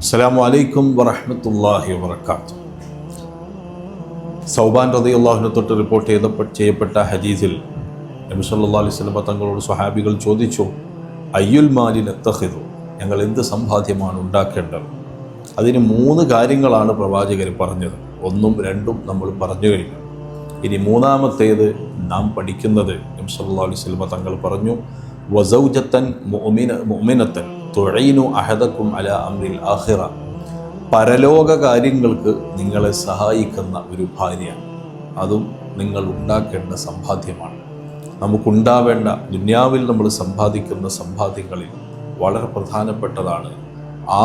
അസ്സലാമു അലൈക്കും വറഹ്മത്തുള്ളാഹി വബറകാതുഹു. സൗബാൻ റളിയല്ലാഹു തൊട്ട് റിപ്പോർട്ട് ചെയ്യപ്പെട്ട ഹദീസിൽ നബി സല്ലല്ലാഹു അലൈഹി വസല്ലം തങ്ങളോട് സ്വഹാബികൾ ചോദിച്ചു, അയ്യുൽ മാലി നത്തഖിദു, ഞങ്ങൾ എന്ത് സമ്പാദ്യമാണ് ഉണ്ടാക്കേണ്ടത്? അതിന് 3 കാര്യങ്ങളാണ് പ്രവാചകർ പറഞ്ഞത്. 1ഉം 2ഉം നമ്മൾ പറഞ്ഞു കഴിഞ്ഞു. ഇനി മൂന്നാമത്തേത് നാം പഠിക്കുന്നത് നബി സല്ലല്ലാഹു അലൈഹി വസല്ലം തങ്ങൾ പറഞ്ഞു, വസൗജത്തൻ മുഅ്മിനത്തൻ തുഈനു അഹദക്കും അലാ അംരിൽ ആഖിറ, പരലോക കാര്യങ്ങൾക്ക് നിങ്ങളെ സഹായിക്കുന്ന ഒരു ഭാര്യ. അതും നിങ്ങൾ ഉണ്ടാക്കേണ്ട സമ്പാദ്യമാണ്. നമുക്കുണ്ടാവേണ്ട ദുനിയാവിൽ നമ്മൾ സമ്പാദിക്കുന്ന സമ്പാദ്യങ്ങളിൽ വളരെ പ്രധാനപ്പെട്ടതാണ്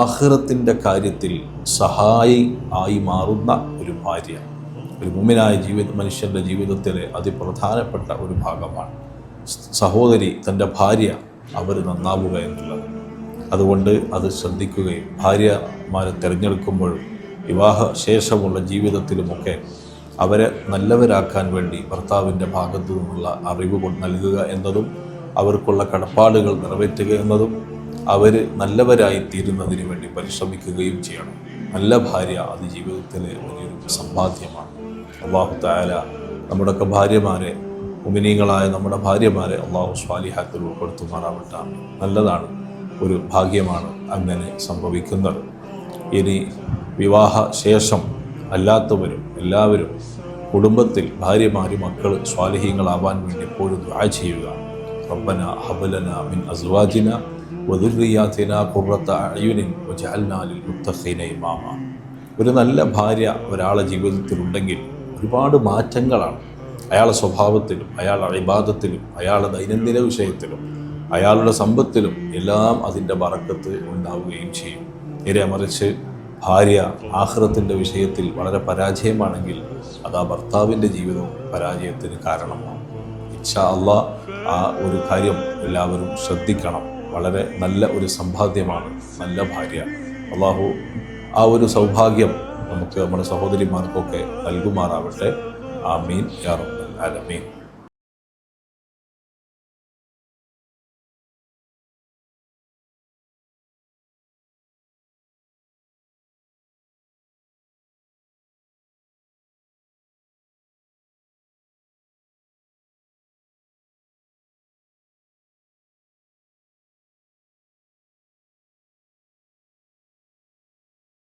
ആഖിറത്തിൻ്റെ കാര്യത്തിൽ സഹായി ആയി മാറുന്ന ഒരു ഭാര്യ. ഒരു മുഅ്മിനായ മനുഷ്യൻ്റെ ജീവിതത്തിലെ അതിപ്രധാനപ്പെട്ട ഒരു ഭാഗമാണ് സഹോദരി, തൻ്റെ ഭാര്യ അവർ നന്നാവുക എന്നുള്ളത്. അതുകൊണ്ട് അത് ശ്രദ്ധിക്കുകയും ഭാര്യമാരെ തിരഞ്ഞെടുക്കുമ്പോഴും വിവാഹ ശേഷമുള്ള ജീവിതത്തിലുമൊക്കെ അവരെ നല്ലവരാക്കാൻ വേണ്ടി ഭർത്താവിൻ്റെ ഭാഗത്തു നിന്നുള്ള അറിവ് നൽകുക എന്നതും അവർക്കുള്ള കടപ്പാടുകൾ നിറവേറ്റുക എന്നതും അവർ നല്ലവരായി തീരുന്നതിന് വേണ്ടി പരിശ്രമിക്കുകയും ചെയ്യണം. നല്ല ഭാര്യ അത് ജീവിതത്തിലെ വലിയൊരു സമ്പാദ്യമാണ്. അല്ലാഹു തആല നമ്മുടെയൊക്കെ ഭാര്യമാരെ, മുഅ്മിനീങ്ങളായ നമ്മുടെ ഭാര്യമാരെ അല്ലാഹു സ്വാലിഹാത്തിൽ ഉൾപ്പെടുത്തുമാറാവട്ടെ. നല്ലതാണ്, ഒരു ഭാഗ്യമാണ് അങ്ങനെ സംഭവിക്കുന്നത്. ഇനി വിവാഹ ശേഷം അല്ലാത്തവരും എല്ലാവരും കുടുംബത്തിൽ ഭാര്യമാരും മക്കൾ സ്വാലിഹീങ്ങളാവാൻ വേണ്ടി എപ്പോഴും ദുആ ചെയ്യുക. റബ്ബന ഹബ് ലനാ മിൻ അസ്വാജിന വദുർരിയാതിനാ ഖുർറത അഅ്യുനിൻ വജഅൽനാ ലിൽ മുത്തഖീന ഇമാമ. ഒരു നല്ല ഭാര്യ ഒരാളുടെ ജീവിതത്തിലുണ്ടെങ്കിൽ ഒരുപാട് മാറ്റങ്ങളാണ് അയാളുടെ സ്വഭാവത്തിലും അയാളുടെ ഇബാദത്തിലും അയാളുടെ ദൈനംദിന വിഷയത്തിലും അയാളുടെ സമ്പത്തിലും എല്ലാം അതിൻ്റെ ബറക്കത്ത് ഉണ്ടാവുകയും ചെയ്യും. നേരെ മറിച്ച് ഭാര്യ ആഖിറത്തിൻ്റെ വിഷയത്തിൽ വളരെ പരാജയമാണെങ്കിൽ അത് ആ ഭർത്താവിൻ്റെ ജീവിതവും പരാജയത്തിന് കാരണമാണ്. ഇൻഷാ അല്ലാഹ് ആ ഒരു കാര്യം എല്ലാവരും ശ്രദ്ധിക്കണം. വളരെ നല്ല ഒരു സമ്പാദ്യമാണ് നല്ല ഭാര്യ. അല്ലാഹു ആ ഒരു സൗഭാഗ്യം നമുക്ക് നമ്മുടെ സഹോദരിമാർക്കൊക്കെ നൽകുമാറാവട്ടെ. ആമീൻ യാ റബ്ബൽ ആലമീൻ.